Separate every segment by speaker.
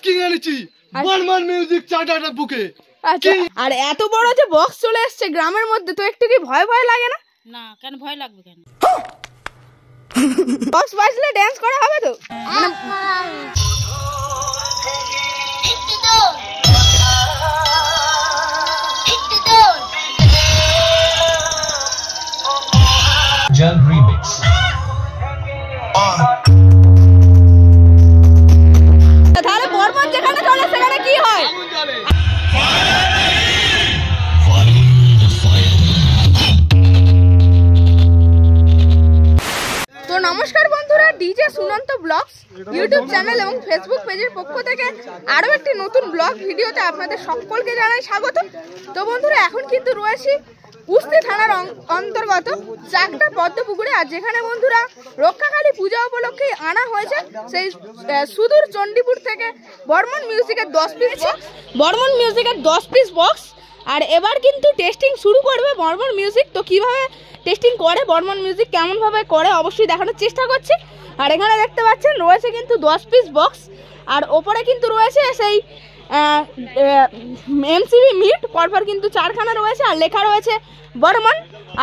Speaker 1: কিনে এনেছি Barman music charter বুকে।
Speaker 2: আচ্ছা, আর এত বড় যে বক্স চলে আসছে গ্রামের মধ্যে, তো একটু কি ভয় ভয় লাগে না?
Speaker 3: না, কেন ভয় লাগবে কেন?
Speaker 2: বক্স বাজলে ড্যান্স করা হবে তো?
Speaker 4: Jal remix.
Speaker 2: তাহলে বর্মন যেখানে চলে সেখানে কি হয়? তো নমস্কার বন্ধুরা, DJ Sunanta blogs YouTube channel এবং ফেসবুক পেজের পক্ষ থেকে আরও একটি নতুন ব্লগ ভিডিওতে আপনাদের সকলকে জানাই স্বাগত। তো বন্ধুরা, এখন কিন্তু রয়েছি কুস্তি থানার অন্তর্গত চাকদা পদ্মপুকুরে, আর যেখানে বন্ধুরা রক্ষাকালী পূজা উপলক্ষে আনা হয়েছে সেই সুদূর চণ্ডীপুর থেকে বর্মন মিউজিকের 10 পিস বক্স। আর এবার কিন্তু টেস্টিং শুরু করবে বর্মন মিউজিক। তো কিভাবে টেস্টিং করে বর্মন মিউজিক, কেমনভাবে করে অবশ্যই দেখানোর চেষ্টা করছি। আর এখানে দেখতে পাচ্ছেন রয়েছে কিন্তু 10 পিস বক্স, আর ওপরে কিন্তু রয়েছে সেই এমসিবি মিট, পরপর কিন্তু 4খানা রয়েছে, আর লেখা রয়েছে বর্মন,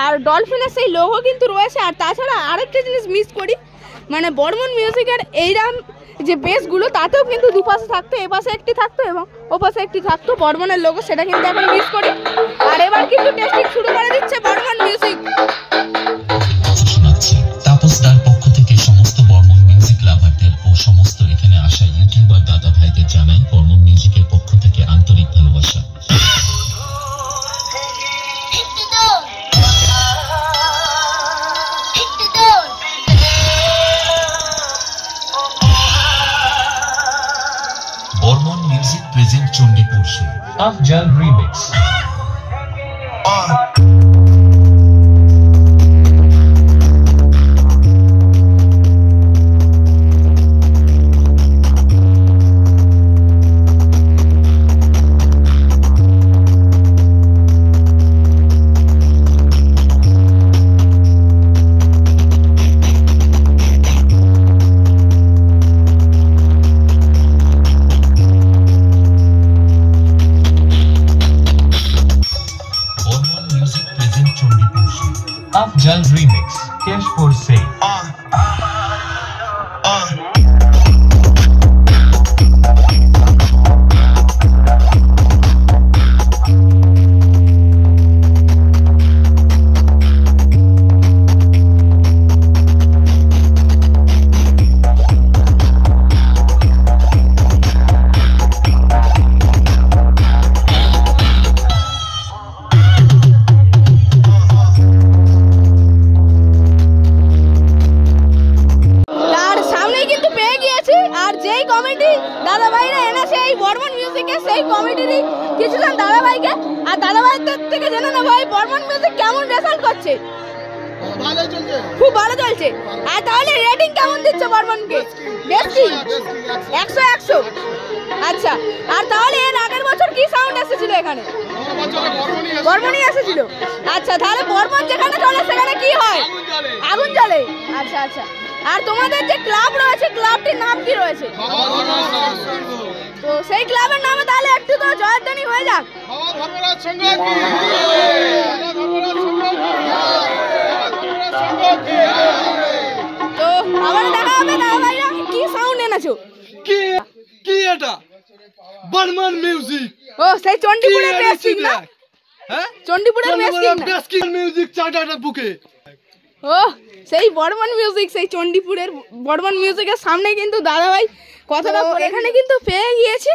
Speaker 2: আর ডলফিনের সেই লোগো কিন্তু রয়েছে। আর তাছাড়া আরেকটা জিনিস মিস করি, মানে বর্মন মিউজিকের এইরকম যে বেসগুলো তাতেও কিন্তু দুপাশে থাকতো, এপাশে একটি থাকতো এবং ওপাশে একটি থাকতো বর্মনের লোগো, সেটা কিন্তু এখন মিস করি। আর এবার কিন্তু টেস্টিং শুরু করে দিচ্ছে বর্মন মিউজিক।
Speaker 4: তাপসদার পক্ষ থেকে সমস্ত বর্মন মিউজিক লাভারদের ও সমস্ত এখানে আসা ইউটিউবার দাদা ভাইদের জানাই বর্মন মিউজিকের পক্ষ থেকে আন্তরিক ভালোবাসা। Barman music present Chandipur show Afzal remix. Afjal remix, cash for sale.
Speaker 2: দাদা ভাইরা এনেছে এই বর্মন মিউজিকে, সেই কমিটিরই কিছুজন দাদা ভাইকে, আর দাদা ভাইদের থেকে জেনে নেবো এই বর্মন মিউজিক কেমন রেজাল্ট করছে। খুব ভালো চলছে। আর তাহলে রেটিং কেমন দিচ্ছে বর্মনকে? বেশি 100। আচ্ছা, আর তাহলে এর আগের বছর কি সাউন্ড এসেছিল এখানে? বর্মনই এসেছিল। আচ্ছা, তাহলে বর্মন যেখানে চলে সেখানে কি হয়? আগুন জ্বলে। আচ্ছা আচ্ছা, আর তোমাদের যে ক্লাব রয়েছে ক্লাবটির নাম কি রয়েছে? তো সেই ক্লাবের নামে তাহলে একটু তো জয়ধ্বনি হয়ে যাক। তো আবার দেখা হবে না ভাইরা, কি সাউন্ড এনেছো?
Speaker 1: কি এটা? বর্মন মিউজিক।
Speaker 2: ও সেই চণ্ডীপুরের বেসিক না?
Speaker 1: হ্যাঁ,
Speaker 2: চণ্ডীপুরের বেসিক
Speaker 1: মিউজিক চার্টার বুকে।
Speaker 2: ও সেই বর্মন মিউজিক, সেই চণ্ডীপুরের বর্মন মিউজিকের সামনে কিন্তু দাদা ভাই কথাটা এখানে কিন্তু পেয়ে গিয়েছি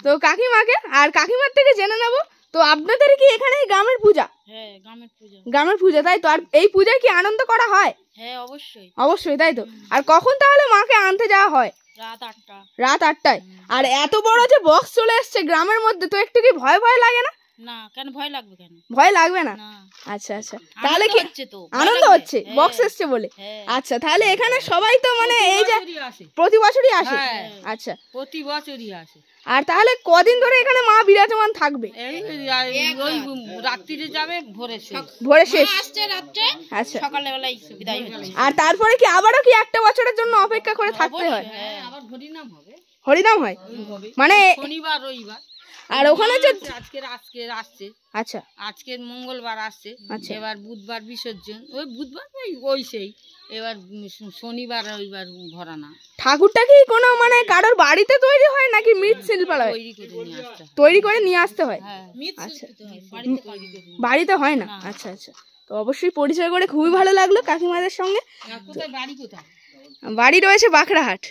Speaker 2: তো কাকিমাকে, আর কাকিমার থেকে জেনে নেবো তো আপনাদের কি এখানে গ্রামের পূজা?
Speaker 3: হ্যাঁ, গ্রামের পূজা।
Speaker 2: গ্রামের পূজা, তাই তো? আর এই পূজায় কি আনন্দ করা হয়?
Speaker 3: হ্যাঁ, অবশ্যই
Speaker 2: অবশ্যই, তাই তো? আর কখন তাহলে মাকে আনতে যাওয়া হয়? রাত 8টায়। আর এত বড় যে বক্স চলে আসছে গ্রামের মধ্যে, তো একটু কি ভয় ভয় লাগে না?
Speaker 3: না, কেন ভয় লাগবে কেন?
Speaker 2: ভয় লাগবে না? আচ্ছা আচ্ছা, তাহলে কি আনন্দ হচ্ছে বক্স এসছে বলে? আচ্ছা, তাহলে এখানে সবাই তো মানে এই যে প্রতি বছরই আসে? আচ্ছা,
Speaker 3: প্রতি বছরই আসে।
Speaker 2: আর তাহলে কদিন ধরে এখানে মা বিরাজমান থাকবে?
Speaker 3: রাত্রিরে যাবে,
Speaker 2: ভোরে শেষ
Speaker 3: আসছে রাত্রে।
Speaker 2: আচ্ছা,
Speaker 3: সকালে বেলায় বিদায় হচ্ছে।
Speaker 2: আর তারপরে কি আবারও কি একটা বছরের জন্য অপেক্ষা করে থাকতে হয়?
Speaker 3: আবার হরিনাম হবে।
Speaker 2: হরিনাম হয়
Speaker 3: ওইভাবে
Speaker 2: মানে
Speaker 3: শনিবার রবিবার।
Speaker 2: আর ওখানে যে
Speaker 3: আজকের আসছে,
Speaker 2: আচ্ছা
Speaker 3: আজকের মঙ্গলবার আসছে,
Speaker 2: আচ্ছা।
Speaker 3: এবার বুধবার বিসর্জন, ওই বুধবার ওই সেই, এবার শনিবার রবিবার ঘোরানা।
Speaker 2: ঠাকুরটা কি কোনো মানে কারোর বাড়িতে তৈরি হয় নাকি মৃৎশিল্পালয়
Speaker 3: তৈরি করে নিয়ে আসতে হয়।
Speaker 2: তৈরি করে নিয়ে আসতে হয়?
Speaker 3: হ্যাঁ,
Speaker 2: আচ্ছা
Speaker 3: বাড়িতে তৈরি করে নিয়ে
Speaker 2: বাড়িতে হয় না? আচ্ছা আচ্ছা। তো অবশ্যই পরিচয় করে খুবই ভালো লাগলো কাকিমাদের সঙ্গে।
Speaker 3: আসতে হয়। কোথায় বাড়ি কোথায়?
Speaker 2: বাড়ি রয়েছে বাঁকড়াহাট।